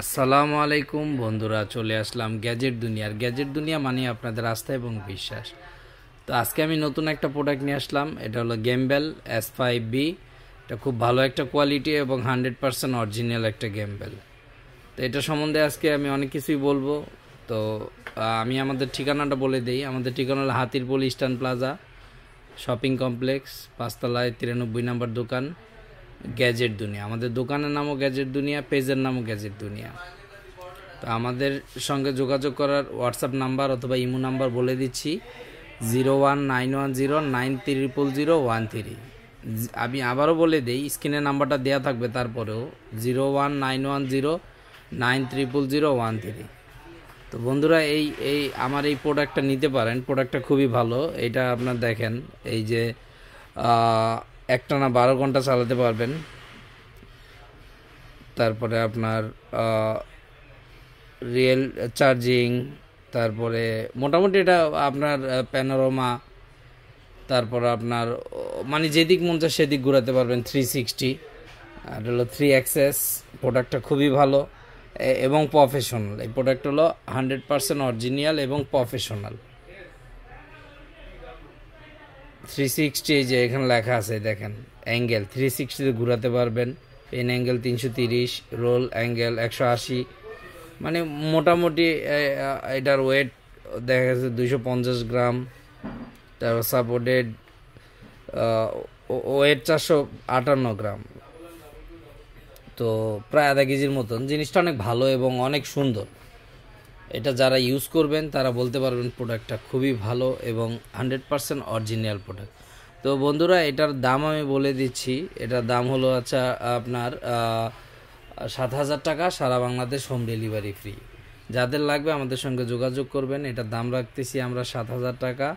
আসসালামু আলাইকুম বন্ধুরা, চলে আসলাম গ্যাজেট দুনিয়ার। গ্যাজেট দুনিয়া মানে আপনাদের আস্থা এবং বিশ্বাস। তো আজকে আমি নতুন একটা প্রোডাক্ট নিয়ে আসলাম। এটা হলো গেমবেল S5B। এটা খুব ভালো একটা কোয়ালিটি এবং 100% অরিজিনাল একটা গেমবেল। তো এটা সম্বন্ধে আজকে আমি অনেক কিছুই বলবো। তো আমি আমাদের ঠিকানাটা বলে দিই। আমাদের ঠিকানা হলো Hatirpool Eastern Plaza shopping complex, 5তলায় 93 নম্বর দোকান, গ্যাজেট দুনিয়া। আমাদের দোকানের নামও গ্যাজেট দুনিয়া, পেজের নামও গ্যাজেট দুনিয়া। তো আমাদের সঙ্গে যোগাযোগ করার হোয়াটসঅ্যাপ নাম্বার অথবা ইমো নাম্বার বলে দিচ্ছি, 019109300013। আমি আবারও বলে দিই, স্ক্রিনে নাম্বারটা দেওয়া থাকবে, তারপরেও 019109300013। তো বন্ধুরা, এই এই আমার এই প্রোডাক্টটা নিতে পারেন। প্রোডাক্টটা খুবই ভালো। এটা আপনার দেখেন, এই যে একটানা 12 ঘন্টা চালাতে পারবেন। তারপরে আপনার রিয়েল চার্জিং, তারপরে মোটামুটি এটা আপনার প্যানোরামা, তারপর আপনার মানে যেদিক মন চায় সেদিক ঘোরাতে পারবেন 360। আর হলো 3 অ্যাক্সেস। প্রোডাক্টটা খুবই ভালো এবং প্রফেশনাল। এই প্রোডাক্ট হলো 100% অরিজিনাল এবং প্রফেশনাল। 360, এই যে এখানে লেখা আছে দেখেন, অ্যাঙ্গেল 360-তে ঘোরাতে পারবেন। Pan angle 330, roll angle 180। মানে মোটামুটি এটার ওয়েট দেখা গেছে 250 গ্রাম। তারপর সাপোর্টেড ওয়েট 458 গ্রাম। তো প্রায় আধা কেজির মতন। জিনিসটা অনেক ভালো এবং অনেক সুন্দর। এটা যারা ইউজ করবেন তারা বলতে পারবেন প্রোডাক্টটা খুবই ভালো এবং 100% অরিজিনাল প্রোডাক্ট। তো বন্ধুরা, এটার দাম আমি বলে দিচ্ছি। এটার দাম হলো আপনার 7,000 টাকা, সারা বাংলাদেশ হোম ডেলিভারি ফ্রি। যাদের লাগবে আমাদের সঙ্গে যোগাযোগ করবেন। এটার দাম রাখতেছি আমরা 7,000 টাকা,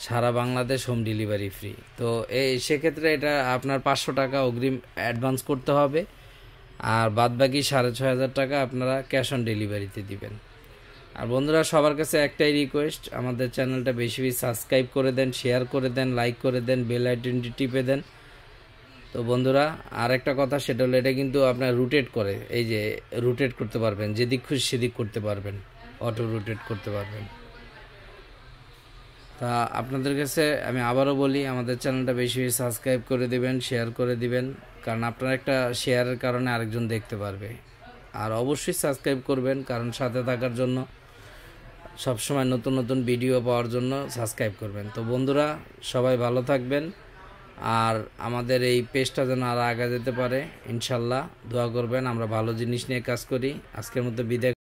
সারা বাংলাদেশ হোম ডেলিভারি ফ্রি। তো সেক্ষেত্রে এটা আপনার 500 টাকা অগ্রিম অ্যাডভান্স করতে হবে, আর বাদবাকি 6,500 টাকা আপনারা ক্যাশ অন ডেলিভারিতে দিবেন। আর বন্ধুরা, সবার কাছে একটাই রিকোয়েস্ট, আমাদের চ্যানেলটা বেশি বেশি সাবস্ক্রাইব করে দেন, শেয়ার করে দেন, লাইক করে দেন, বেল আইকনটি টিপে দেন। তো বন্ধুরা, আর একটা কথা, সেটা হলো এটা কিন্তু আপনার রোটেট করে। এই যে রোটেট করতে পারবেন, যেদিক খুশি সেদিক করতে পারবেন, অটো রোটেট করতে পারবেন। তা আপনাদের কাছে আমি আবারও বলি, আমাদের চ্যানেলটা বেশি বেশি সাবস্ক্রাইব করে দিবেন, শেয়ার করে দিবেন, কারণ আপনার একটা শেয়ারের কারণে আরেকজন দেখতে পারবে। আর অবশ্যই সাবস্ক্রাইব করবেন, কারণ সাথে থাকার জন্য, সবসময় নতুন নতুন ভিডিও পাওয়ার জন্য সাবস্ক্রাইব করবেন। তো বন্ধুরা, সবাই ভালো থাকবেন, আর আমাদের এই পেজটা যেন আরও আগে যেতে পারে, ইনশাল্লাহ দোয়া করবেন। আমরা ভালো জিনিস নিয়ে কাজ করি। আজকের মতো বিদায়।